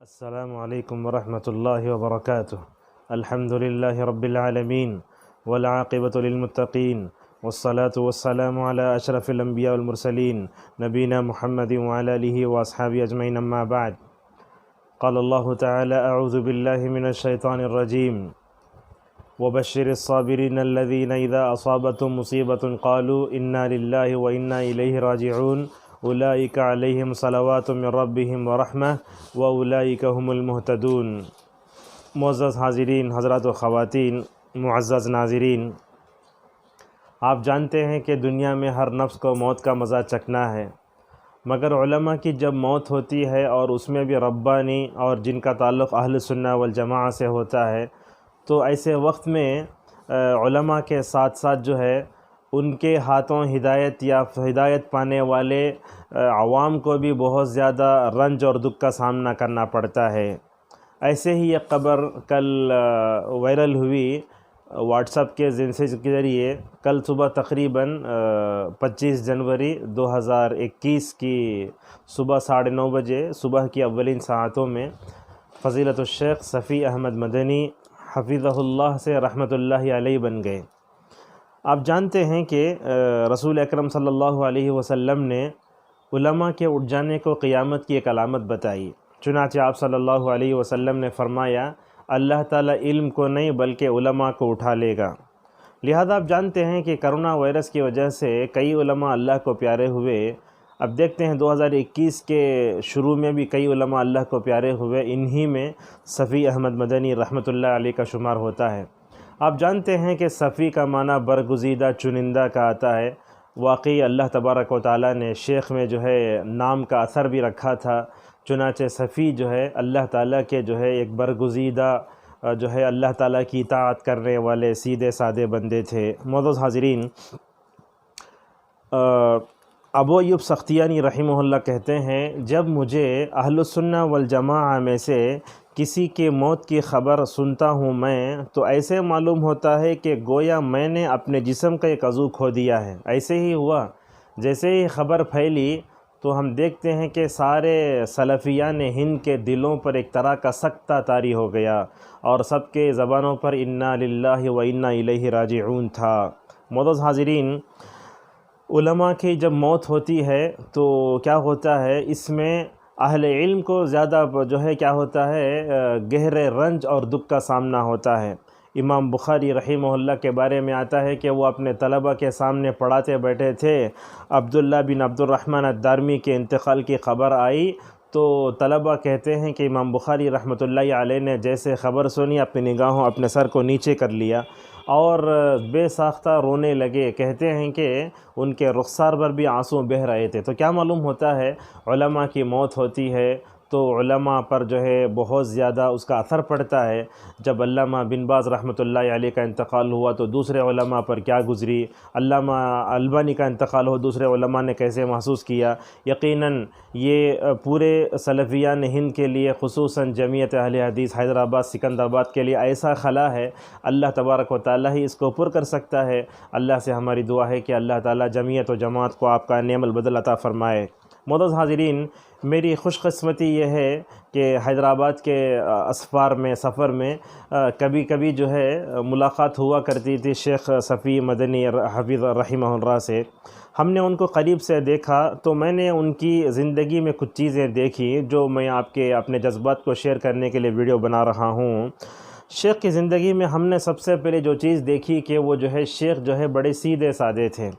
السلام علیکم ورحمۃ اللہ وبرکاتہ۔ الحمد للہ رب العالمین والعاقبۃ للمتقین والصلاة والسلام علی اشرف الانبیاء والمرسلین نبینا محمد وعلی آلہ واصحابہ اجمعین، اما بعد۔ قال اللہ تعالی اعوذ باللہ من الشیطان الرجیم وبشر الصابرین الذین اذا اصابتهم مصیبۃ قالوا انا للہ وانا الیہ راجعون اولئک علیہم صلوات من ربہم ورحمہ واولئک هم المہتدون۔ معزز حاضرین، حضرات و خواتین، معزز ناظرین، آپ جانتے ہیں کہ دنیا میں ہر نفس کو موت کا مزہ چکھنا ہے، مگر علماء کی جب موت ہوتی ہے اور اس میں بھی ربانی اور جن کا تعلق اہل سنہ والجماعہ سے ہوتا ہے، تو ایسے وقت میں علماء کے ساتھ ساتھ جو ہے ان کے ہاتھوں ہدایت پانے والے عوام کو بھی بہت زیادہ رنج اور دکھ کا سامنا کرنا پڑتا ہے۔ ایسے ہی ایک خبر کل وائرل ہوئی واٹس ایپ کے ذریعے، کل صبح تقریباً 25 جنوری 2021 کی صبح 9:30 بجے صبح کی اولین ساعتوں میں فضیلت الشیخ صفی احمد مدنی حفظہ اللہ سے رحمۃ اللہ علیہ بن گئے۔ آپ جانتے ہیں کہ رسول اکرم صلی اللہ علیہ وسلم نے علماء کے اٹھ جانے کو قیامت کی ایک علامت بتائی۔ چنانچہ آپ صلی اللہ علیہ وسلم نے فرمایا، اللہ تعالیٰ علم کو نہیں بلکہ علماء کو اٹھا لے گا۔ لہذا آپ جانتے ہیں کہ کرونا وائرس کی وجہ سے کئی علماء اللہ کو پیارے ہوئے۔ اب دیکھتے ہیں 2021 کے شروع میں بھی کئی علماء اللہ کو پیارے ہوئے، انہی میں صفی احمد مدنی رحمۃ اللہ علیہ کا شمار ہوتا ہے۔ آپ جانتے ہیں کہ صفی کا معنی برگزیدہ، چنندہ کا آتا ہے۔ واقعی اللہ تبارک و تعالیٰ نے شیخ میں جو ہے نام کا اثر بھی رکھا تھا، چنانچہ صفی جو ہے اللہ تعالیٰ کے جو ہے ایک برگزیدہ جو ہے اللہ تعالیٰ کی اطاعت کرنے والے سیدھے سادے بندے تھے۔ معزز حاضرین، ابو ایوب سختیانی رحمہ اللہ کہتے ہیں، جب مجھے اہل السنہ والجماعہ میں سے کسی کے موت کی خبر سنتا ہوں میں تو ایسے معلوم ہوتا ہے کہ گویا میں نے اپنے جسم کا ایک عضو کھو دیا ہے۔ ایسے ہی ہوا، جیسے ہی خبر پھیلی تو ہم دیکھتے ہیں کہ سارے سلفیان ہند کے دلوں پر ایک طرح کا سکتہ طاری ہو گیا اور سب کے زبانوں پر انا للہ و انا الیہ راجعون تھا۔ معزز حاضرین، علماء کی جب موت ہوتی ہے تو کیا ہوتا ہے، اس میں اہل علم کو زیادہ جو ہے کیا ہوتا ہے، گہرے رنج اور دکھ کا سامنا ہوتا ہے۔ امام بخاری رحمہ اللہ کے بارے میں آتا ہے کہ وہ اپنے طلبہ کے سامنے پڑھاتے بیٹھے تھے، عبداللہ بن عبد الرحمن الدارمی کے انتقال کی خبر آئی تو طلبہ کہتے ہیں کہ امام بخاری رحمۃ اللہ علیہ نے جیسے خبر سنی اپنی نگاہوں اپنے سر کو نیچے کر لیا اور بے ساختہ رونے لگے۔ کہتے ہیں کہ ان کے رخسار پر بھی آنسو بہہ رہے تھے۔ تو کیا معلوم ہوتا ہے، علماء کی موت ہوتی ہے تو علماء پر جو ہے بہت زیادہ اس کا اثر پڑتا ہے۔ جب علامہ بن باز رحمۃ اللہ علیہ کا انتقال ہوا تو دوسرے علماء پر کیا گزری، علامہ البانی کا انتقال ہو دوسرے علماء نے کیسے محسوس کیا۔ یقیناً یہ پورے سلفیان ہند کے لیے، خصوصاً جمعیت اہل حدیث حیدرآباد سکندرآباد کے لیے ایسا خلا ہے، اللہ تبارک و تعالیٰ ہی اس کو پر کر سکتا ہے۔ اللہ سے ہماری دعا ہے کہ اللہ تعالیٰ جمعیت و جماعت کو آپ کا نعم البدل عطا فرمائے۔ معزز حاضرین، میری خوش قسمتی یہ ہے کہ حیدرآباد کے سفر میں کبھی کبھی جو ہے ملاقات ہوا کرتی تھی شیخ صفی مدنی حفظ رحمہ اللہ سے۔ ہم نے ان کو قریب سے دیکھا تو میں نے ان کی زندگی میں کچھ چیزیں دیکھی جو میں آپ کے اپنے جذبات کو شیئر کرنے کے لیے ویڈیو بنا رہا ہوں۔ شیخ کی زندگی میں ہم نے سب سے پہلے جو چیز دیکھی کہ وہ جو ہے شیخ جو ہے بڑے سیدھے سادے تھے۔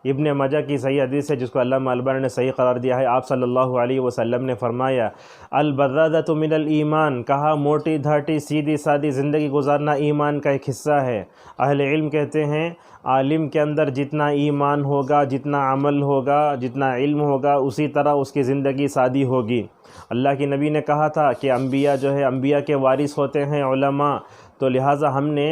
ابن ماجہ کی صحیح حدیث ہے جس کو علامہ البانی نے صحیح قرار دیا ہے، آپ صلی اللہ علیہ وسلم نے فرمایا، البذاذۃ من الایمان، کہا موٹی دھاٹی سیدھی سادی زندگی گزارنا ایمان کا ایک حصہ ہے۔ اہل علم کہتے ہیں عالم کے اندر جتنا ایمان ہوگا، جتنا عمل ہوگا، جتنا علم ہوگا، اسی طرح اس کی زندگی سادی ہوگی۔ اللہ کی نبی نے کہا تھا کہ انبیاء جو ہے انبیاء کے وارث ہوتے ہیں علماء، تو لہٰذا ہم نے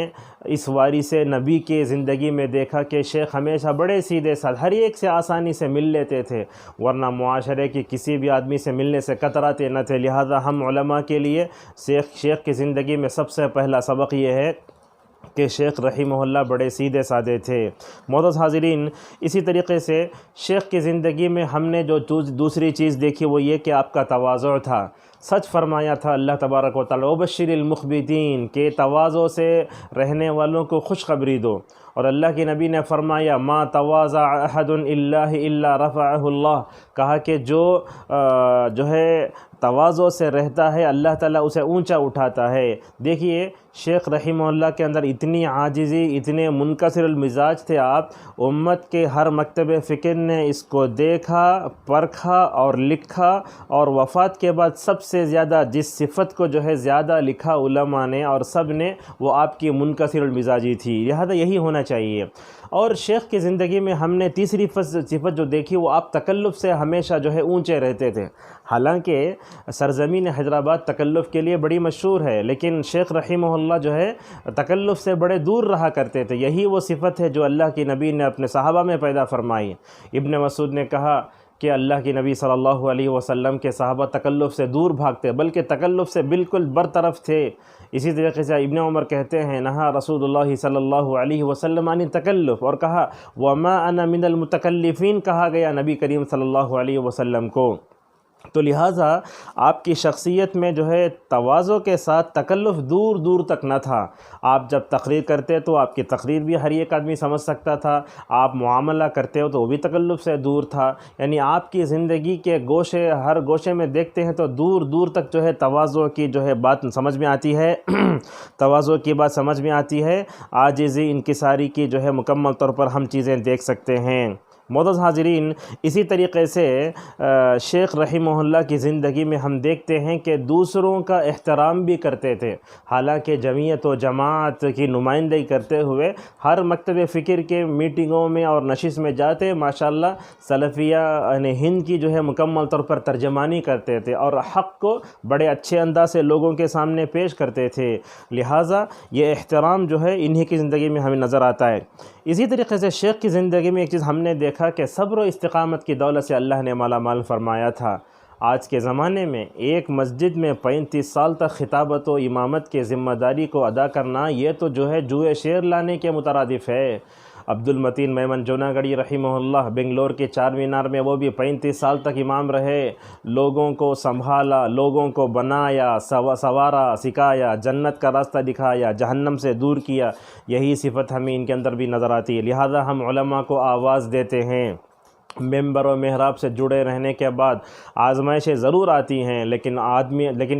اس وارث نبی کے زندگی میں دیکھا کہ شیخ ہمیشہ بڑے سیدھے سادے، ہر ایک سے آسانی سے مل لیتے تھے، ورنہ معاشرے کی کسی بھی آدمی سے ملنے سے کتراتے نہ تھے۔ لہٰذا ہم علماء کے لیے شیخ کی زندگی میں سب سے پہلا سبق یہ ہے کہ شیخ رحمہ اللہ بڑے سیدھے سادے تھے۔ معزز حاضرین، اسی طریقے سے شیخ کی زندگی میں ہم نے جو دوسری چیز دیکھی وہ یہ کہ آپ کا تواضع تھا۔ سچ فرمایا تھا اللہ تبارک و تعالی، وبشر المخبتین، کہ تواضع سے رہنے والوں کو خوشخبری دو۔ اور اللہ کے نبی نے فرمایا ما تواضع احد اللہ الا رفعہ اللہ، کہا کہ جو ہے تواضع سے رہتا ہے اللہ تعالیٰ اسے اونچا اٹھاتا ہے۔ دیکھیے شیخ رحمہ اللہ کے اندر اتنی عاجزی، اتنے منکسر المزاج تھے آپ، امت کے ہر مکتب فکر نے اس کو دیکھا، پرکھا اور لکھا، اور وفات کے بعد سب سے زیادہ جس صفت کو جو ہے زیادہ لکھا علماء نے اور سب نے، وہ آپ کی منکسر المزاجی تھی، لہذا یہی ہونا چاہیے۔ اور شیخ کی زندگی میں ہم نے تیسری صفت جو دیکھی، وہ آپ تکلف سے ہمیشہ جو ہے اونچے رہتے تھے۔ حالانکہ سرزمین حیدرآباد تکلف کے لیے بڑی مشہور ہے، لیکن شیخ رحمہ اللہ جو ہے تکلف سے بڑے دور رہا کرتے تھے۔ یہی وہ صفت ہے جو اللہ کے نبی نے اپنے صحابہ میں پیدا فرمائی۔ ابن مسعود نے کہا کہ اللہ کے نبی صلی اللہ علیہ وسلم کے صحابہ تکلف سے دور بھاگتے، بلکہ تکلف سے بالکل برطرف تھے۔ اسی طریقے سے ابن عمر کہتے ہیں نہا رسول اللہ صلی اللہ علیہ وسلم عن تکلف، اور کہا وما انا من المتکلفین، کہا گیا نبی کریم صلی اللہ علیہ وسلم کو۔ تو لہٰذا آپ کی شخصیت میں جو ہے تواضع کے ساتھ تکلف دور دور تک نہ تھا۔ آپ جب تقریر کرتے تو آپ کی تقریر بھی ہر ایک آدمی سمجھ سکتا تھا، آپ معاملہ کرتے ہو تو وہ بھی تکلف سے دور تھا۔ یعنی آپ کی زندگی کے گوشے، ہر گوشے میں دیکھتے ہیں تو دور دور تک جو ہے تواضع کی جو ہے بات سمجھ میں آتی ہے تواضع کی بات سمجھ میں آتی ہے، عاجزی، انکساری کی جو ہے مکمل طور پر ہم چیزیں دیکھ سکتے ہیں۔ معزز حاضرین، اسی طریقے سے شیخ رحمہ اللہ کی زندگی میں ہم دیکھتے ہیں کہ دوسروں کا احترام بھی کرتے تھے۔ حالانکہ جمعیت و جماعت کی نمائندگی کرتے ہوئے ہر مکتب فکر کے میٹنگوں میں اور نشست میں جاتے، ماشاءاللہ سلفیہ ہند کی جو ہے مکمل طور پر ترجمانی کرتے تھے اور حق کو بڑے اچھے انداز سے لوگوں کے سامنے پیش کرتے تھے۔ لہٰذا یہ احترام جو ہے انہی کی زندگی میں ہمیں نظر آتا ہے۔ اسی طریقے سے شیخ کی زندگی میں ایک چیز ہم نے دیکھا کہ صبر و استقامت کی دولت سے اللہ نے مالا مال فرمایا تھا۔ آج کے زمانے میں ایک مسجد میں 35 سال تک خطابت و امامت کے ذمہ داری کو ادا کرنا، یہ تو جو ہے جوئے شیر لانے کے مترادف ہے۔ عبد المتین میمن جوناگڑھی رحمہ اللہ بنگلور کے چار مینار میں وہ بھی 35 سال تک امام رہے، لوگوں کو سنبھالا، لوگوں کو بنایا، سوارا، سکھایا، جنت کا راستہ دکھایا، جہنم سے دور کیا۔ یہی صفت ہمیں ان کے اندر بھی نظر آتی ہے۔ لہذا ہم علماء کو آواز دیتے ہیں، ممبر و محراب سے جڑے رہنے کے بعد آزمائشیں ضرور آتی ہیں، لیکن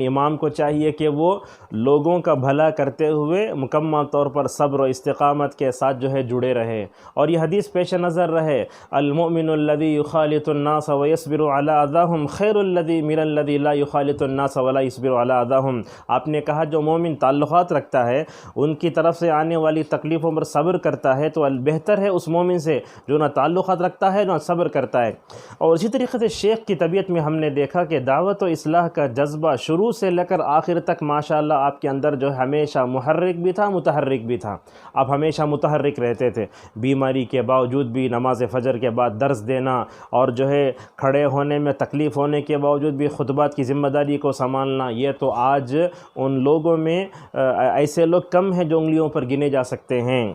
امام کو چاہیے کہ وہ لوگوں کا بھلا کرتے ہوئے مکمل طور پر صبر و استقامت کے ساتھ جو ہے جڑے رہے، اور یہ حدیث پیش نظر رہے، المؤمن الذي يخالط الناس ويصبر على اذاهم خير الذي من الذي لا يخالط الناس ولا يصبر على اذاهم۔ آپ نے کہا جو مومن تعلقات رکھتا ہے، ان کی طرف سے آنے والی تکلیفوں پر صبر کرتا ہے، تو بہتر ہے اس مومن سے جو نہ تعلقات رکھتا ہے نہ صبر کرتا ہے۔ اور اسی طریقے سے شیخ کی طبیعت میں ہم نے دیکھا کہ دعوت و اصلاح کا جذبہ شروع سے لے کر آخر تک ماشاءاللہ آپ کے اندر جو ہمیشہ محرک بھی تھا، متحرک بھی تھا۔ آپ ہمیشہ متحرک رہتے تھے، بیماری کے باوجود بھی نماز فجر کے بعد درس دینا، اور جو ہے کھڑے ہونے میں تکلیف ہونے کے باوجود بھی خطبات کی ذمہ داری کو سنبھالنا، یہ تو آج ان لوگوں میں ایسے لوگ کم ہیں جو انگلیوں پر گنے جا سکتے ہیں۔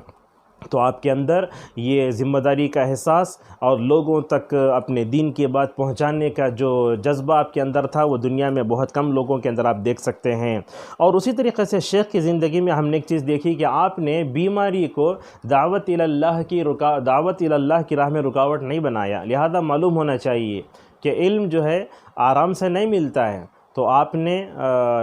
تو آپ کے اندر یہ ذمہ داری کا احساس اور لوگوں تک اپنے دین کی بات پہنچانے کا جو جذبہ آپ کے اندر تھا، وہ دنیا میں بہت کم لوگوں کے اندر آپ دیکھ سکتے ہیں۔ اور اسی طریقے سے شیخ کی زندگی میں ہم نے ایک چیز دیکھی کہ آپ نے بیماری کو دعوت اللہ کی راہ میں رکاوٹ نہیں بنایا۔ لہذا معلوم ہونا چاہیے کہ علم جو ہے آرام سے نہیں ملتا ہے۔ تو آپ نے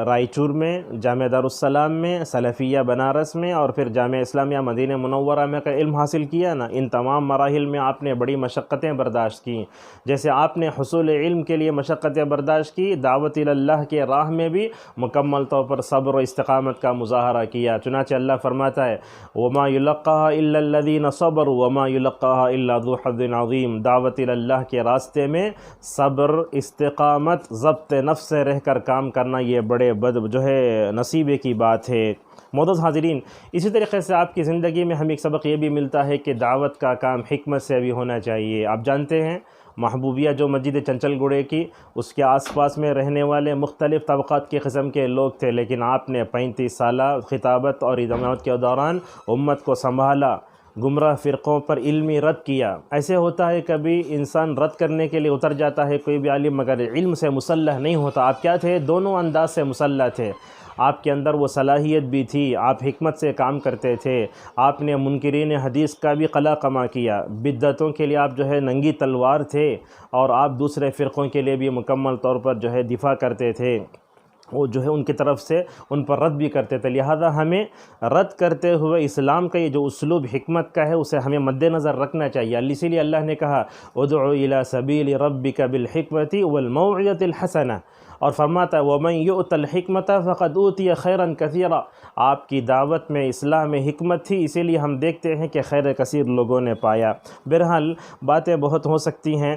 رائچور میں، جامعہ دارالسلام میں، سلفیہ بنارس میں، اور پھر جامعہ اسلامیہ مدینہ منورہ میں کا علم حاصل کیا نا، ان تمام مراحل میں آپ نے بڑی مشقتیں برداشت کی۔ جیسے آپ نے حصول علم کے لیے مشقتیں برداشت کی، دعوت اللہ کے راہ میں بھی مکمل طور پر صبر و استقامت کا مظاہرہ کیا۔ چنانچہ اللہ فرماتا ہے وَمَا يُلَقَّاهَا إِلَّا الَّذِينَ صَبَرُوا وَمَا يُلَقَّاهَا إِلَّا ذُو حَظٍّ عَظِيمٍ۔ دعوت اللہ کے راستے میں صبر، استقامت، ضبط نفس سے رہ کر کام کرنا، یہ بڑے جو ہے نصیبے کی بات ہے۔ معزز حاضرین، اسی طریقے سے آپ کی زندگی میں ہمیں ایک سبق یہ بھی ملتا ہے کہ دعوت کا کام حکمت سے بھی ہونا چاہیے۔ آپ جانتے ہیں محبوبیہ جو مسجد چنچل گڑھے کی، اس کے آس پاس میں رہنے والے مختلف طبقات کے قسم کے لوگ تھے، لیکن آپ نے 35 سالہ خطابت اور امامت کے دوران امت کو سنبھالا، گمراہ فرقوں پر علمی رد کیا۔ ایسے ہوتا ہے کبھی انسان رد کرنے کے لیے اتر جاتا ہے کوئی بھی عالم، مگر علم سے مسلح نہیں ہوتا۔ آپ کیا تھے؟ دونوں انداز سے مسلح تھے۔ آپ کے اندر وہ صلاحیت بھی تھی، آپ حکمت سے کام کرتے تھے، آپ نے منکرین حدیث کا بھی قلع قمع کیا، بدعتوں کے لیے آپ جو ہے ننگی تلوار تھے، اور آپ دوسرے فرقوں کے لیے بھی مکمل طور پر جو ہے دفاع کرتے تھے، وہ جو ہے ان کی طرف سے ان پر رد بھی کرتے تھے۔ لہذا ہمیں رد کرتے ہوئے اسلام کا یہ جو اسلوب حکمت کا ہے اسے ہمیں مد نظر رکھنا چاہیے۔ اسی لیے اللہ نے کہا ادعو الی سبیل ربک بالحکمۃ والموعظۃ الحسنہ، اور فرماتا ہے وَمَن يُؤْتَ الْحِكْمَةَ فَقَدْ أُوتِيَ خَيْرًا كَثِيرًا۔ آپ کی دعوت میں اصلاح میں حکمت تھی، اسی لیے ہم دیکھتے ہیں کہ خیر کثیر لوگوں نے پایا۔ بہرحال باتیں بہت ہو سکتی ہیں،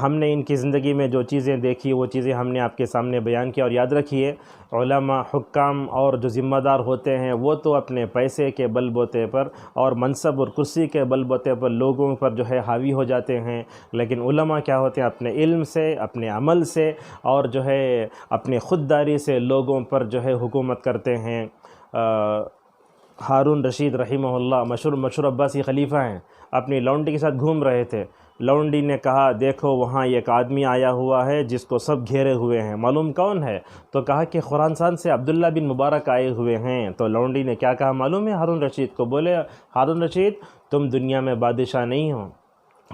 ہم نے ان کی زندگی میں جو چیزیں دیکھی وہ چیزیں ہم نے آپ کے سامنے بیان کی، اور یاد رکھیے علماء، حکام اور جو ذمہ دار ہوتے ہیں وہ تو اپنے پیسے کے بل بوتے پر اور منصب اور کرسی کے بل بوتے پر لوگوں پر جو ہے حاوی ہو جاتے ہیں، لیکن علماء کیا ہوتے ہیں؟ اپنے علم سے، اپنے عمل سے اور جو ہے اپنی خودداری سے لوگوں پر جو ہے حکومت کرتے ہیں۔ ہارون رشید رحمہ اللہ مشہور عباسی خلیفہ ہیں، اپنی لونڈی کے ساتھ گھوم رہے تھے، لونڈی نے کہا دیکھو وہاں ایک آدمی آیا ہوا ہے جس کو سب گھیرے ہوئے ہیں، معلوم کون ہے؟ تو کہا کہ خراسان سے عبداللہ بن مبارک آئے ہوئے ہیں۔ تو لونڈی نے کیا کہا معلوم ہے ہارون رشید کو؟ بولے ہارون رشید تم دنیا میں بادشاہ نہیں ہو،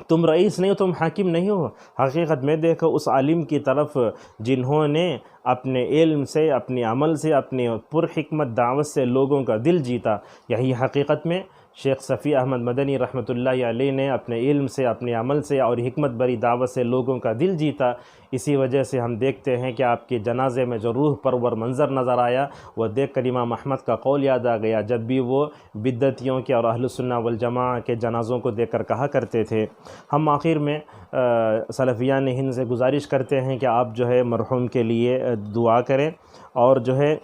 تم رئیس نہیں ہو، تم حاکم نہیں ہو، حقیقت میں دیکھو اس عالم کی طرف جنہوں نے اپنے علم سے، اپنے عمل سے، اپنی پرحکمت دعوت سے لوگوں کا دل جیتا، یہی حقیقت میں شیخ صفی احمد مدنی رحمۃ اللہ علیہ نے اپنے علم سے، اپنے عمل سے اور حکمت بری دعوت سے لوگوں کا دل جیتا۔ اسی وجہ سے ہم دیکھتے ہیں کہ آپ کے جنازے میں جو روح پرور منظر نظر آیا وہ دیکھ کر امام احمد کا قول یاد آ گیا، جب بھی وہ بدعتیوں کے اور اہل السنہ والجماعہ کے جنازوں کو دیکھ کر کہا کرتے تھے۔ ہم آخر میں سلفیان ہند سے گزارش کرتے ہیں کہ آپ جو ہے مرحوم کے لیے دعا کریں، اور جو ہے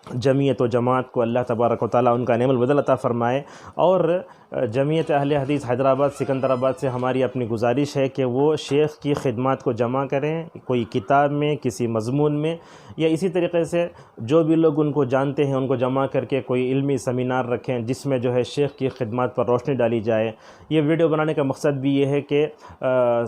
جمعیت و جماعت کو اللہ تبارک و تعالیٰ ان کا نعم البدل عطا فرمائے، اور جمعیت اہل حدیث حیدرآباد سکندرآباد سے ہماری اپنی گزارش ہے کہ وہ شیخ کی خدمات کو جمع کریں، کوئی کتاب میں، کسی مضمون میں، یا اسی طریقے سے جو بھی لوگ ان کو جانتے ہیں ان کو جمع کر کے کوئی علمی سیمینار رکھیں جس میں جو ہے شیخ کی خدمات پر روشنی ڈالی جائے۔ یہ ویڈیو بنانے کا مقصد بھی یہ ہے کہ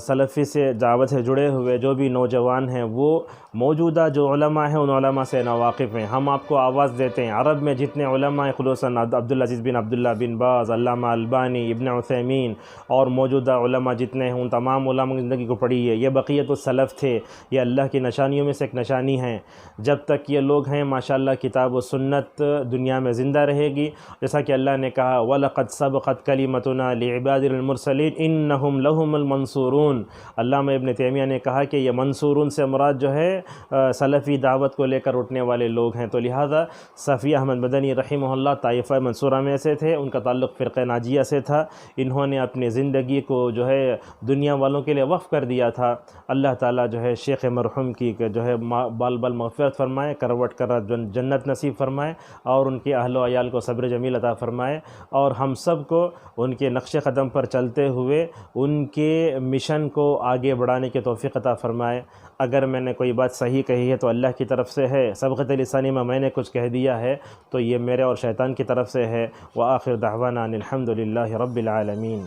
سلفی سے دعوت سے جڑے ہوئے جو بھی نوجوان ہیں وہ موجودہ جو علماء ہیں ان علماء سے ناواقف ہیں، ہم آپ کو آواز دیتے ہیں۔ عرب میں جتنے علماء خصوصاً عبدالعزیز بن عبداللہ بن باز، علامہ البانی، ابن عثیمین اور موجودہ علماء جتنے ہیں ان تمام علماء کی زندگی کو پڑھیے، یہ بقیت السلف تھے، یہ اللہ کی نشانیوں میں سے ایک نشانی ہیں۔ جب تک یہ لوگ ہیں ماشاءاللہ کتاب و سنت دنیا میں زندہ رہے گی، جیسا کہ اللہ نے کہا وَلَقَدْ سَبَقَتْ كَلِمَتُنَا لِعِبَادِنَا الْمُرْسَلِينَ إِنَّهُمْ لَهُمُ الْمَنْصُورُونَ۔ علامہ ابن تیمیہ نے کہا کہ یہ منصورون سے مراد جو ہے سلفی دعوت کو لے کر اٹھنے والے لوگ ہیں۔ تو لہذا صفی احمد مدنی رحمہ اللہ طائفہ منصورہ میں سے تھے، ان کا تعلق فرقہ ناجیہ سے تھا، انہوں نے اپنی زندگی کو جو ہے دنیا والوں کے لیے وقف کر دیا تھا۔ اللہ تعالیٰ جو ہے شیخ مرحوم کی جو ہے بال بال مغفرت فرمائے، کروٹ کر جنت نصیب فرمائے، اور ان کے اہل و عیال کو صبر جمیل عطا فرمائے، اور ہم سب کو ان کے نقش قدم پر چلتے ہوئے ان کے مشن کو آگے بڑھانے کی توفیق عطا فرمائے۔ اگر میں نے کوئی بات صحیح کہی ہے تو اللہ کی طرف سے ہے، سبقت لسانی میں نے کچھ کہہ دیا ہے تو یہ میرے اور شیطان کی طرف سے ہے۔ وآخر دعوانا ان الحمد للہ رب العالمین۔